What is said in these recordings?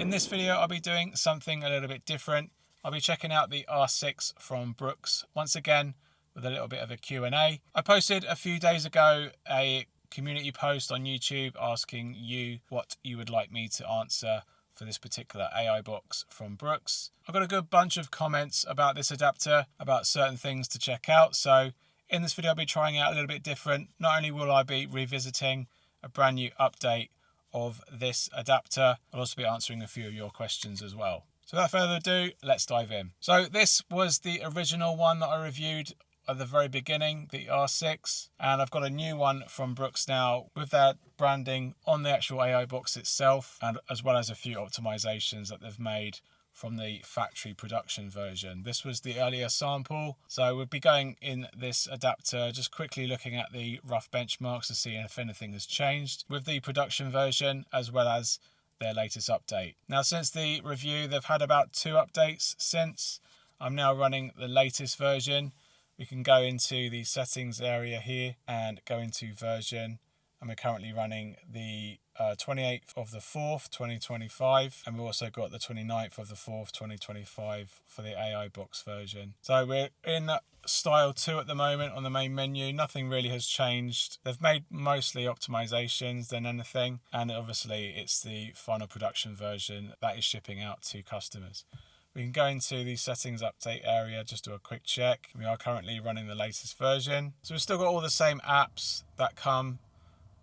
In this video, I'll be doing something a little bit different. I'll be checking out the R6 from Bruxe once again with a little bit of a Q&A. I posted a few days ago a community post on YouTube asking you what you would like me to answer for this particular AI box from Bruxe. I've got a good bunch of comments about this adapter, about certain things to check out. So in this video, I'll be trying out a little bit different. Not only will I be revisiting a brand new update of this adapter, I'll also be answering a few of your questions as well. So without further ado, let's dive in. So this was the original one that I reviewed at the very beginning, the R6, and I've got a new one from Bruxe now with that branding on the actual AI box itself, and as well as a few optimizations that they've made from the factory production version. This was the earlier sample, so we'll be going in this adapter, just quickly looking at the rough benchmarks to see if anything has changed with the production version as well as their latest update. Now, since the review, they've had about 2 updates since. I'm now running the latest version. We can go into the settings area here and go into version, and we're currently running the 28th of the 4th, 2025, and we've also got the 29th of the 4th, 2025 for the AI box version. So we're in style 2 at the moment on the main menu. Nothing really has changed. They've made mostly optimizations than anything, and obviously it's the final production version that is shipping out to customers. We can go into the settings update area, just do a quick check. We are currently running the latest version. So we've still got all the same apps that come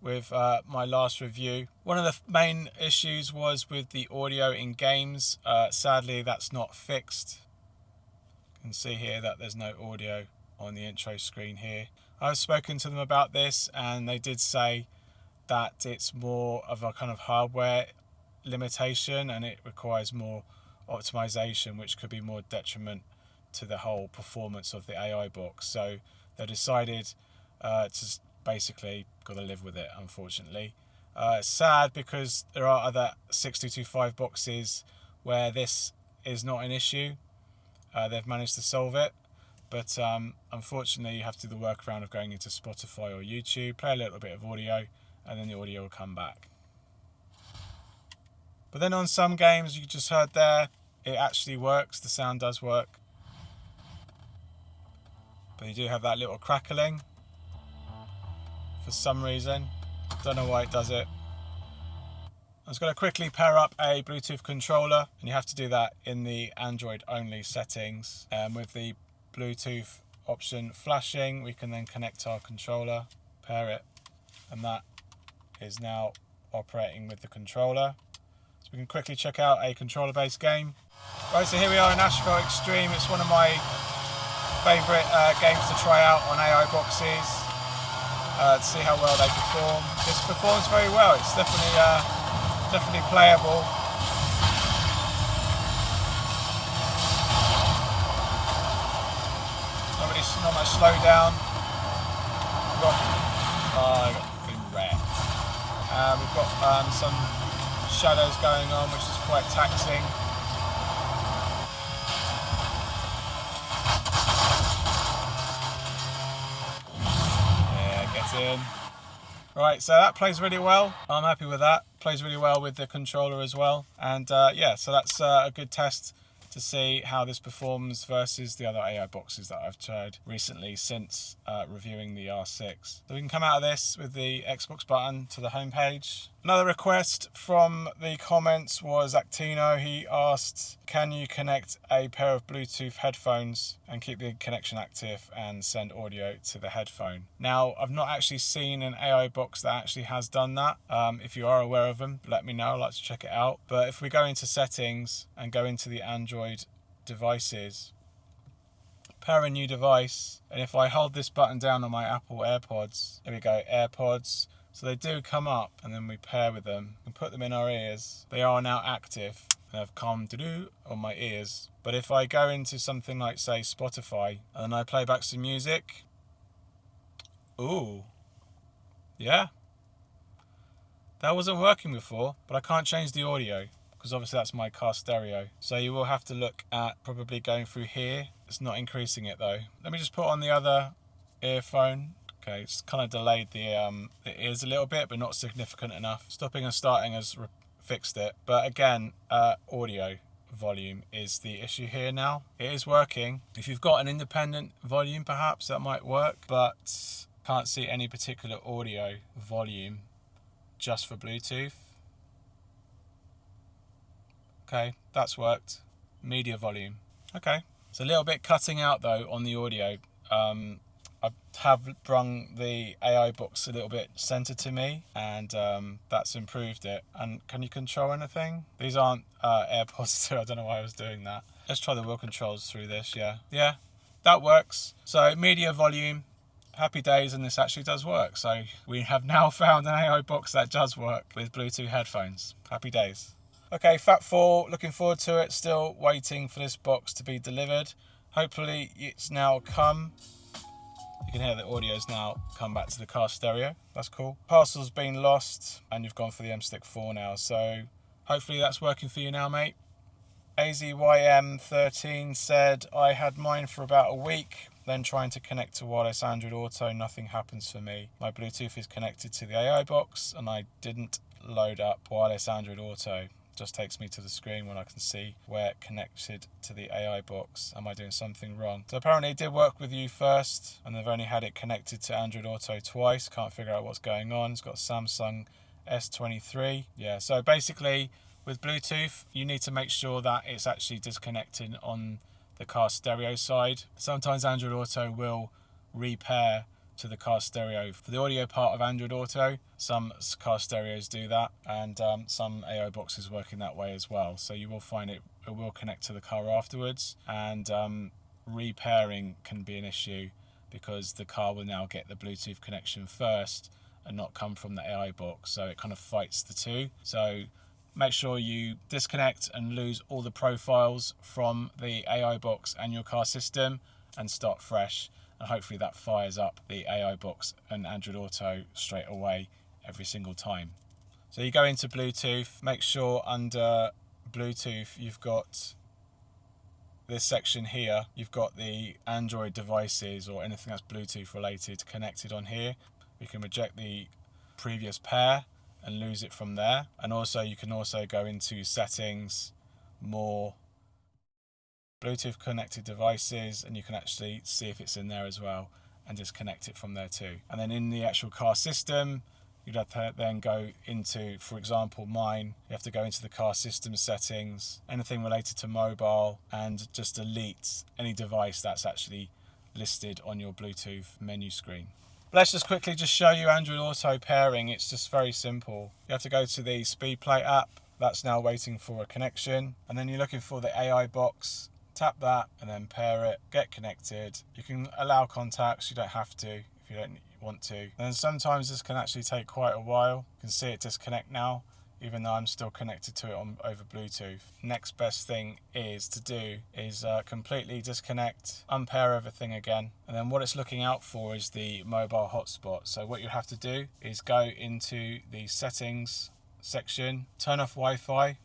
with my last review. One of the main issues was with the audio in games. Sadly, that's not fixed. You can see here that there's no audio on the intro screen here. I've spoken to them about this, and they did say that it's more of a kind of hardware limitation and it requires more optimization, which could be more detriment to the whole performance of the AI box. So they decided to basically got to live with it, unfortunately. It's sad because there are other 6225 boxes where this is not an issue. They've managed to solve it, but unfortunately you have to do the workaround of going into Spotify or YouTube, play a little bit of audio, and then the audio will come back. But then on some games, you just heard there, it actually works, the sound does work. But you do have that little crackling for some reason. Don't know why it does it. I'm just going to quickly pair up a Bluetooth controller, and you have to do that in the Android only settings. With the Bluetooth option flashing, we can then connect our controller, pair it, and that is now operating with the controller. So we can quickly check out a controller based game. Right, so here we are in Asphalt Extreme. It's one of my favourite games to try out on AI boxes. To see how well they perform. This performs very well. It's definitely playable. Not much slowdown. I got been wrecked. We've got some shadows going on, which is quite taxing. In. Right, so that plays really well. I'm happy with that. Plays really well with the controller as well. And yeah, so that's a good test to see how this performs versus the other AI boxes that I've tried recently since reviewing the R6. So we can come out of this with the Xbox button to the home page. Another request from the comments was Actino. He asked, can you connect a pair of Bluetooth headphones and keep the connection active and send audio to the headphone? Now, I've not actually seen an AI box that actually has done that. If you are aware of them, let me know. I'd like to check it out. But if we go into settings and go into the Android devices, pair a new device, and if I hold this button down on my Apple AirPods, there we go, AirPods. So they do come up, and then we pair with them and put them in our ears. They are now active and have come to do on my ears. But if I go into something like, say, Spotify, and I play back some music, ooh, yeah, that wasn't working before, but I can't change the audio because obviously that's my car stereo. So you will have to look at probably going through here. It's not increasing it though. Let me just put on the other earphone. Okay, it's kind of delayed the ears a little bit, but not significant enough. Stopping and starting has fixed it. But again, audio volume is the issue here now. It is working. If you've got an independent volume, perhaps that might work, but can't see any particular audio volume just for Bluetooth. Okay, that's worked. Media volume. Okay, it's a little bit cutting out though on the audio. I have brung the AI box a little bit centered to me, and that's improved it. And can you control anything? These aren't AirPods, so I don't know why I was doing that. Let's try the wheel controls through this. Yeah, that works. So media volume, happy days, and this actually does work. So we have now found an AI box that does work with Bluetooth headphones. Happy days. Okay, Fat 4, looking forward to it. Still waiting for this box to be delivered. Hopefully it's now come. You can hear the audio's now come back to the car stereo. That's cool. Parcel's been lost, and you've gone for the M-Stick 4 now. So hopefully that's working for you now, mate. AZYM13 said, I had mine for about a week, then trying to connect to wireless Android Auto, nothing happens for me. My Bluetooth is connected to the AI box, and I didn't load up wireless Android Auto. Just takes me to the screen when I can see where it connected to the AI box. Am I doing something wrong? So apparently it did work with you first, and they've only had it connected to Android Auto twice. Can't figure out what's going on. It's got Samsung S23. Yeah, so basically with Bluetooth, you need to make sure that it's actually disconnected on the car stereo side. Sometimes Android Auto will repair to the car stereo. For the audio part of Android Auto, some car stereos do that, and some AI boxes work in that way as well. So you will find it will connect to the car afterwards, and repairing can be an issue because the car will now get the Bluetooth connection first and not come from the AI box. So it kind of fights the two. So make sure you disconnect and lose all the profiles from the AI box and your car system and start fresh. And hopefully that fires up the AI box and Android Auto straight away every single time. So you go into Bluetooth, make sure under Bluetooth you've got this section here. You've got the Android devices or anything that's Bluetooth related connected on here. You can reject the previous pair and lose it from there. And also you can also go into settings, more, Bluetooth connected devices, and you can actually see if it's in there as well and just connect it from there too. And then in the actual car system, you'd have to then go into, for example, mine, you have to go into the car system settings, anything related to mobile, and just delete any device that's actually listed on your Bluetooth menu screen. Let's just quickly just show you Android Auto pairing. It's just very simple. You have to go to the SpeedPlay app. That's now waiting for a connection. And then you're looking for the AI box. Tap that and then pair it, get connected. You can allow contacts, you don't have to if you don't want to. And then sometimes this can actually take quite a while. You can see it disconnect now, even though I'm still connected to it over Bluetooth. Next best thing is to do is completely disconnect, unpair everything again. And then what it's looking out for is the mobile hotspot. So what you have to do is go into the settings section, turn off Wi-Fi,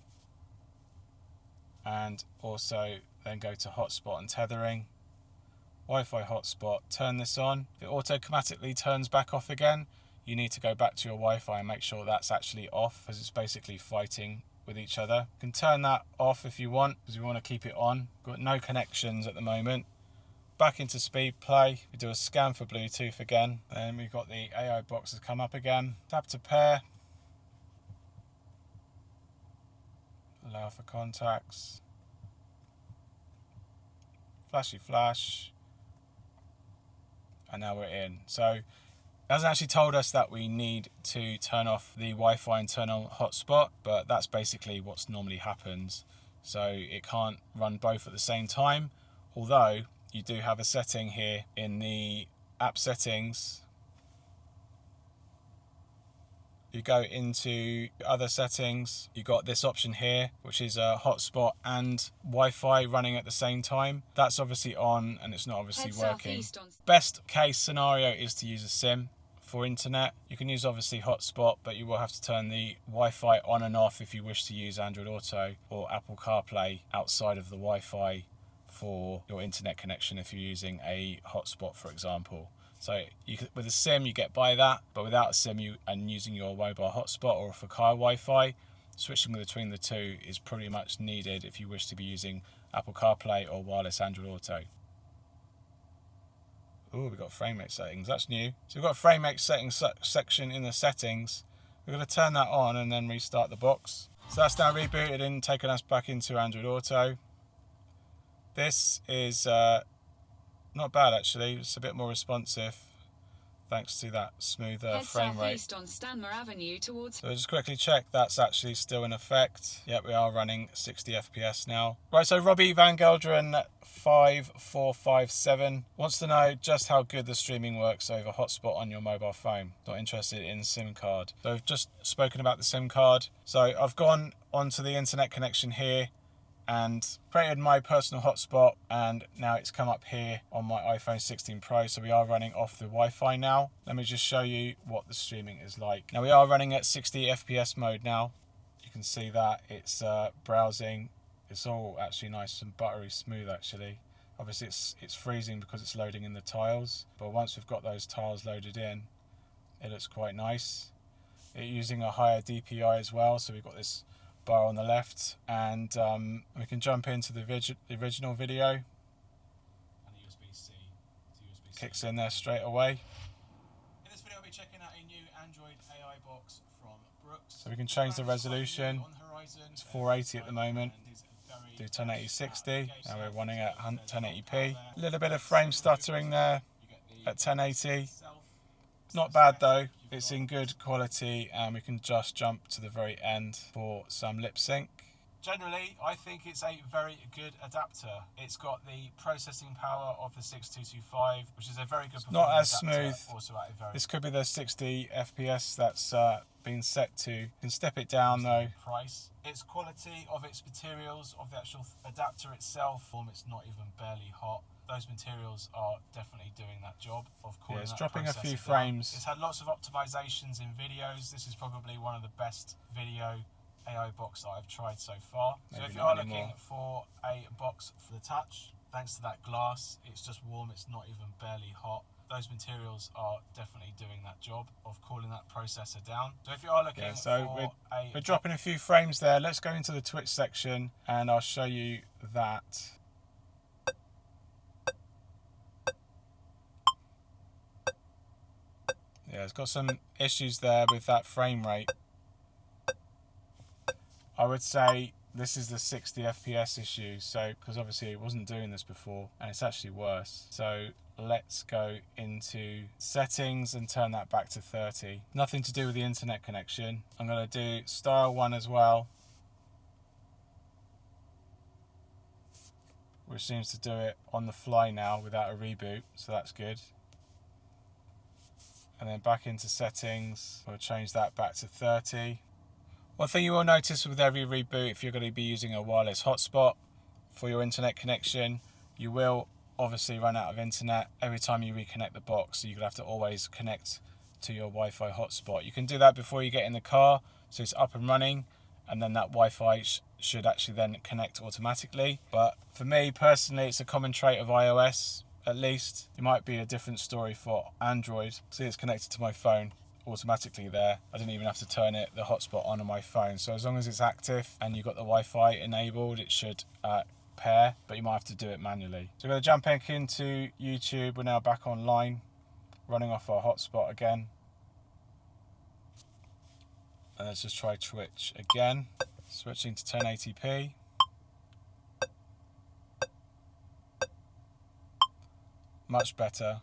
and also then go to hotspot and tethering, Wi-Fi hotspot, turn this on. If it automatically turns back off again, you need to go back to your Wi-Fi and make sure that's actually off, as it's basically fighting with each other. You can turn that off if you want, because you want to keep it on. Got no connections at the moment. Back into SpeedPlay, we do a scan for Bluetooth again, and we've got the AI boxes come up again. Tap to pair, allow for contacts, flashy flash, and now we're in. So it hasn't actually told us that we need to turn off the Wi-Fi and turn on hotspot, but that's basically what's normally happens. So it can't run both at the same time, although you do have a setting here in the app settings. You go into other settings, you got this option here, which is a hotspot and Wi-Fi running at the same time. That's obviously on, and it's not obviously working. Best case scenario is to use a SIM for internet. You can use obviously hotspot, but you will have to turn the Wi-Fi on and off if you wish to use Android Auto or Apple CarPlay outside of the Wi-Fi for your internet connection if you're using a hotspot, for example. So with a SIM you get by that, but without a SIM and using your mobile hotspot or for car Wi-Fi, switching between the two is pretty much needed if you wish to be using Apple CarPlay or wireless Android Auto. Oh, we've got frame rate settings. That's new. So we've got a frame rate settings section in the settings. We're going to turn that on and then restart the box. So that's now rebooted and taken us back into Android Auto. This is not bad actually. It's a bit more responsive thanks to that smoother frame rate. Southeast on Stanmer Avenue towards... So just quickly check that's actually still in effect. Yep, we are running 60 FPS now. Right, so Robbie Van Gelderen 5457 wants to know just how good the streaming works over hotspot on your mobile phone. Not interested in SIM card. So I've just spoken about the SIM card. So I've gone onto the internet connection here and created my personal hotspot, and now it's come up here on my iPhone 16 Pro. So we are running off the Wi-Fi now. Let me just show you what the streaming is like. Now we are running at 60 FPS mode now. You can see that it's browsing. It's all actually nice and buttery smooth actually. Obviously it's freezing because it's loading in the tiles, but once we've got those tiles loaded in, it looks quite nice. It's using a higher DPI as well, so we've got this bar on the left, and we can jump into the original video, and the USB-C to USB-C kicks in there straight away. In this video I'll be checking out a new Android AI box from Bruxe. So we can change the resolution. It's 480 at the moment. Do 1080-60. Now we're running at 1080p. A little bit of frame stuttering there at 1080. Not bad though, it's in good quality, and we can just jump to the very end for some lip sync. Generally, I think it's a very good adapter. It's got the processing power of the 6225, which is a very good performance. Not as smooth. Also at a very this could be the 60 FPS that's been set to. You can step it down though. Price. Its quality of its materials, of the actual adapter itself, it's not even barely hot. Those materials are definitely doing that job of cooling. Yeah, it's dropping a few frames. It's had lots of optimizations in videos. This is probably one of the best video AI box that I've tried so far. Maybe so if you are looking for a box for the touch, thanks to that glass, it's just warm, it's not even barely hot. Those materials are definitely doing that job of cooling that processor down. So if you are looking we're dropping a few frames there. Let's go into the Twitch section and I'll show you that. Yeah, it's got some issues there with that frame rate. I would say this is the 60 FPS issue, so because obviously it wasn't doing this before, and it's actually worse. So let's go into settings and turn that back to 30. Nothing to do with the internet connection. I'm going to do style 1 as well, which seems to do it on the fly now without a reboot, so that's good. And then back into settings, we'll change that back to 30. One thing you will notice with every reboot, if you're going to be using a wireless hotspot for your internet connection, you will obviously run out of internet every time you reconnect the box, so you're going to have to always connect to your Wi-Fi hotspot. You can do that before you get in the car, so it's up and running, and then that Wi-Fi should actually then connect automatically. But for me personally, it's a common trait of iOS. At least it might be a different story for Android. See, it's connected to my phone automatically there. I didn't even have to turn the hotspot on my phone. So as long as it's active and you've got the Wi-Fi enabled, it should pair, but you might have to do it manually. So we're going to jump back into YouTube. We're now back online, running off our hotspot again. And let's just try Twitch again, switching to 1080p. Much better.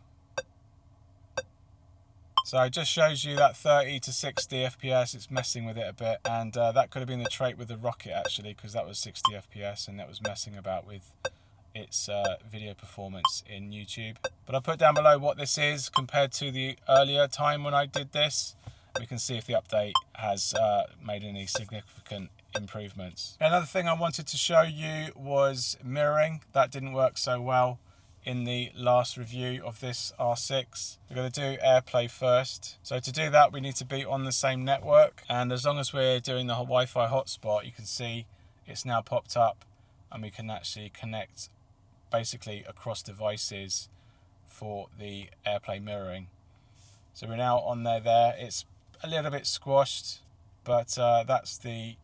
So it just shows you that 30 to 60 FPS, it's messing with it a bit, and that could have been the trait with the Rocket actually, because that was 60 FPS and that was messing about with its video performance in YouTube. But I'll put down below what this is compared to the earlier time when I did this. We can see if the update has made any significant improvements. Another thing I wanted to show you was mirroring. That didn't work so well in the last review of this R6. We're going to do AirPlay first. So to do that, we need to be on the same network. And as long as we're doing the Wi-Fi hotspot, you can see it's now popped up and we can actually connect basically across devices for the AirPlay mirroring. So we're now on there. It's a little bit squashed, but that's the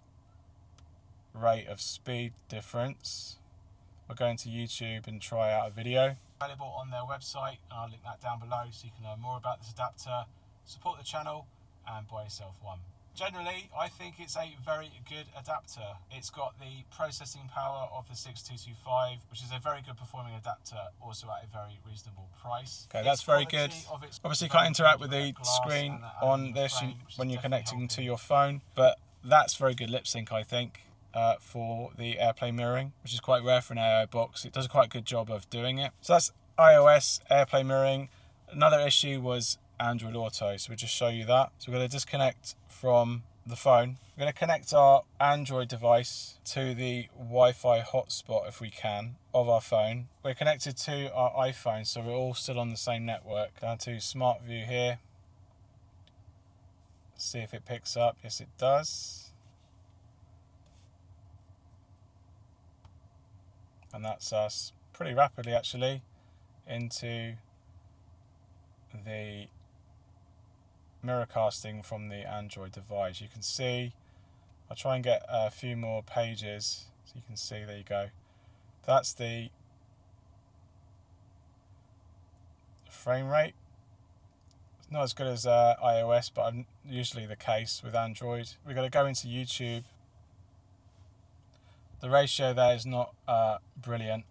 rate of speed difference. We're going to YouTube and try out a video. Available on their website, and I'll link that down below so you can learn more about this adapter, support the channel, and buy yourself one. Generally, I think it's a very good adapter. It's got the processing power of the 6225, which is a very good performing adapter, also at a very reasonable price. Okay, that's very good. Obviously, you can't interact with the screen on this when you're connecting to your phone, but that's very good lip sync, I think, for the AirPlay mirroring, which is quite rare for an AI box. It does a quite good job of doing it. So that's iOS AirPlay mirroring. Another issue was Android Auto, so we'll just show you that. So we're going to disconnect from the phone. We're going to connect our Android device to the Wi-Fi hotspot if we can of our phone. We're connected to our iPhone, so we're all still on the same network. Down to Smart View here. See if it picks up. Yes, it does. And that's us pretty rapidly actually into the mirror casting from the Android device. You can see, I'll try and get a few more pages so you can see. There you go. That's the frame rate. It's not as good as iOS, but usually the case with Android. We're going to go into YouTube. The ratio there is not brilliant,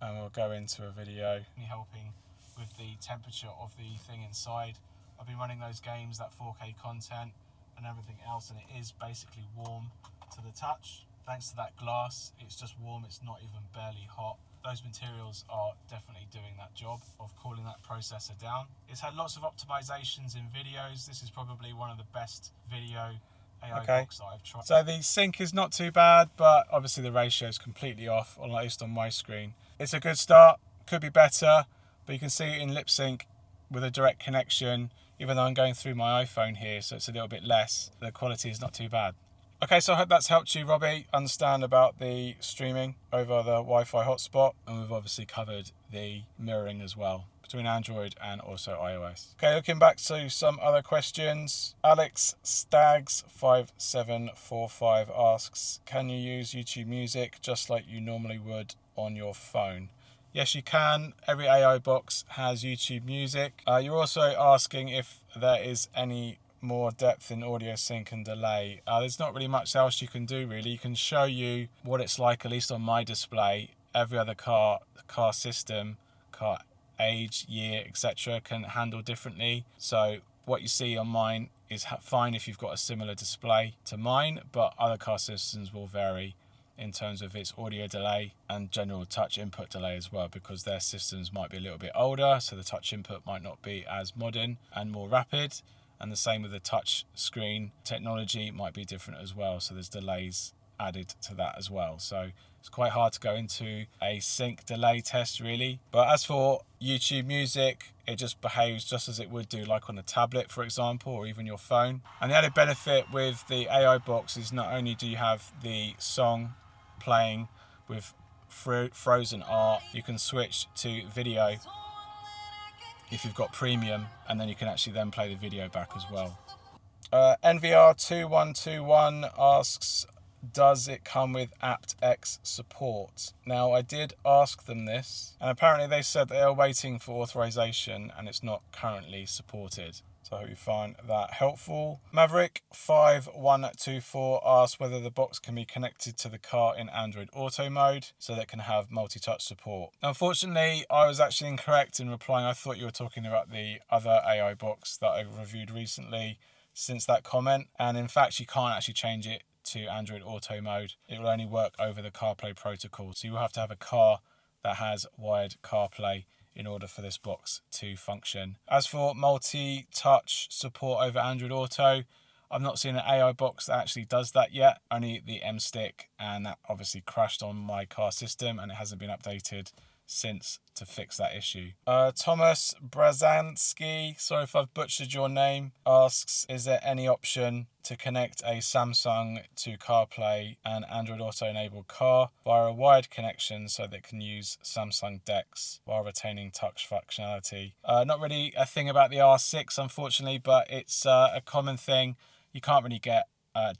and we'll go into a video helping with the temperature of the thing inside. I've been running those games, that 4K content and everything else, and it is basically warm to the touch. Thanks to that glass, it's just warm, it's not even barely hot. Those materials are definitely doing that job of cooling that processor down. It's had lots of optimizations in videos. This is probably one of the best video AI box that I've tried. So the sync is not too bad, but obviously the ratio is completely off, at least on my screen. It's a good start, could be better, but you can see it in lip sync with a direct connection, even though I'm going through my iPhone here, so it's a little bit less. The quality is not too bad. Okay, so I hope that's helped you, Robbie, understand about the streaming over the Wi-Fi hotspot, and we've obviously covered the mirroring as well between Android and also iOS. Okay, looking back to some other questions. Alex Stags5745 asks, can you use YouTube Music just like you normally would on your phone? Yes, you can. Every AI box has YouTube Music. You're also asking if there is any more depth in audio sync and delay. There's not really much else you can do really. You can show you what it's like, at least on my display. Every other car system, car age, year, etc. can handle differently. So what you see on mine is fine if you've got a similar display to mine, but other car systems will vary in terms of its audio delay and general touch input delay as well, because their systems might be a little bit older, so the touch input might not be as modern and more rapid, and the same with the touch screen technology might be different as well, so there's delays added to that as well. So it's quite hard to go into a sync delay test really. But as for YouTube Music, it just behaves just as it would do like on a tablet, for example, or even your phone. And the added benefit with the AI box is not only do you have the song playing with frozen art, you can switch to video if you've got premium, and then you can actually then play the video back as well. NVR2121 asks, does it come with AptX support? Now, I did ask them this, and apparently they said they are waiting for authorization and it's not currently supported. So I hope you find that helpful. Maverick5124 asks whether the box can be connected to the car in Android Auto mode so that it can have multi-touch support. Unfortunately, I was actually incorrect in replying. I thought you were talking about the other AI box that I reviewed recently since that comment. And in fact, you can't actually change it to Android Auto mode. It will only work over the CarPlay protocol. So you will have to have a car that has wired CarPlay in order for this box to function. As for multi-touch support over Android Auto, I've not seen an AI box that actually does that yet, only the M-Stick, and that obviously crashed on my car system and it hasn't been updated since to fix that issue. Thomas Brazanski, sorry if I've butchered your name, asks, is there any option to connect a Samsung to CarPlay and Android Auto enabled car via a wired connection so they can use Samsung DeX while retaining touch functionality? Not really a thing about the R6 unfortunately, but it's a common thing. You can't really get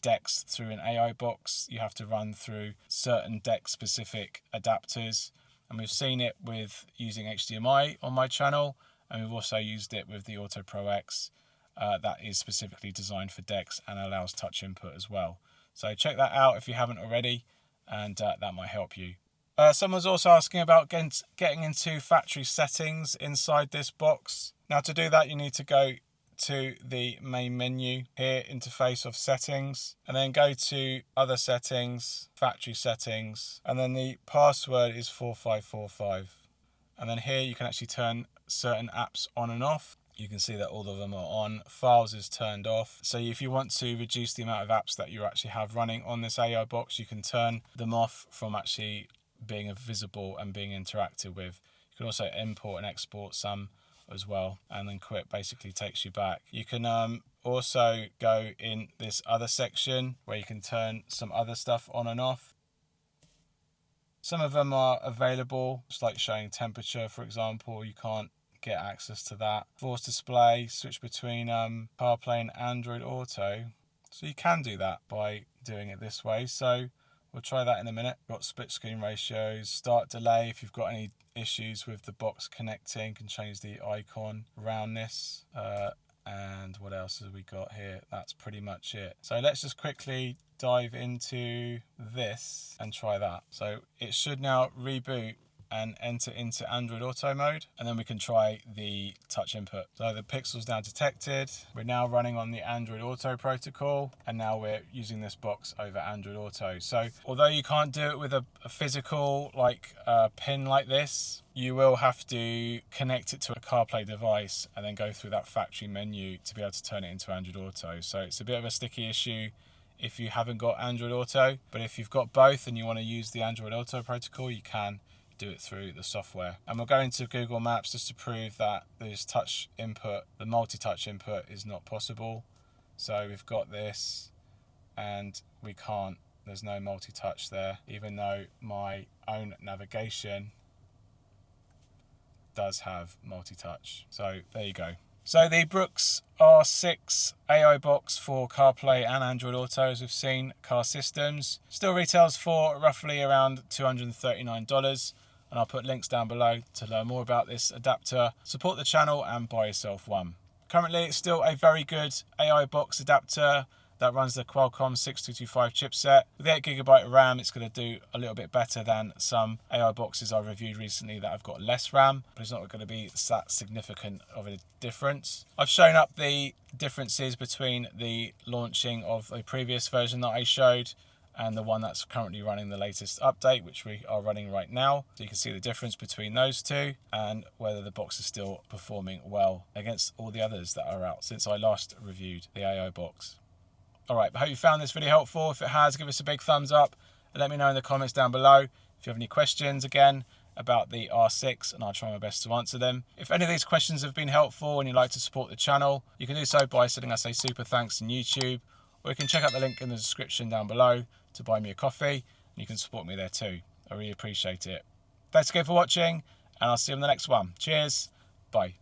DeX through an AI box. You have to run through certain DeX specific adapters, and we've seen it with using HDMI on my channel, and we've also used it with the Auto Pro X that is specifically designed for DeX and allows touch input as well. So check that out if you haven't already, and that might help you. Someone's also asking about getting into factory settings inside this box. Now, to do that, you need to go to the main menu here, interface of settings, and then go to other settings, factory settings, and then the password is 4545. And then here you can actually turn certain apps on and off. You can see that all of them are on. Files is turned off. So if you want to reduce the amount of apps that you actually have running on this AI box, you can turn them off from actually being visible and being interacted with. You can also import and export some as well, and then quit basically takes you back. You can also go in this other section where you can turn some other stuff on and off. Some of them are available, just like showing temperature, for example. You can't get access to that. Force display, switch between CarPlay and Android Auto. So you can do that by doing it this way. So we'll try that in a minute. Got split screen ratios, start delay. If you've got any issues with the box connecting, can change the icon roundness. And what else have we got here? That's pretty much it. So let's just quickly dive into this and try that. So it should now reboot and enter into Android Auto mode, and then we can try the touch input. So the pixel's now detected. We're now running on the Android Auto protocol, and now we're using this box over Android Auto. So although you can't do it with a physical pin like this, you will have to connect it to a CarPlay device and then go through that factory menu to be able to turn it into Android Auto. So it's a bit of a sticky issue if you haven't got Android Auto, but if you've got both and you want to use the Android Auto protocol, you can do it through the software. And we'll go into Google Maps just to prove that this touch input, the multi-touch input, is not possible. So we've got this and we can't, there's no multi-touch there, even though my own navigation does have multi-touch. So there you go. So the Bruxe R6 AI box for CarPlay and Android Auto, as we've seen, Car Systems, still retails for roughly around $239. And I'll put links down below to learn more about this adapter, support the channel and buy yourself one. Currently it's still a very good AI box adapter that runs the Qualcomm 6225 chipset. With 8GB RAM, it's going to do a little bit better than some AI boxes I reviewed recently that have got less RAM, but it's not going to be that significant of a difference. I've shown up the differences between the launching of a previous version that I showed and the one that's currently running the latest update, which we are running right now. So you can see the difference between those two and whether the box is still performing well against all the others that are out since I last reviewed the AI box. Alright, I hope you found this video helpful. If it has, give us a big thumbs up and let me know in the comments down below if you have any questions again about the R6, and I'll try my best to answer them. If any of these questions have been helpful and you'd like to support the channel, you can do so by sending us a super thanks in YouTube, or you can check out the link in the description down below to buy me a coffee, and you can support me there too. I really appreciate it. Thanks again for watching, and I'll see you in the next one. Cheers, bye.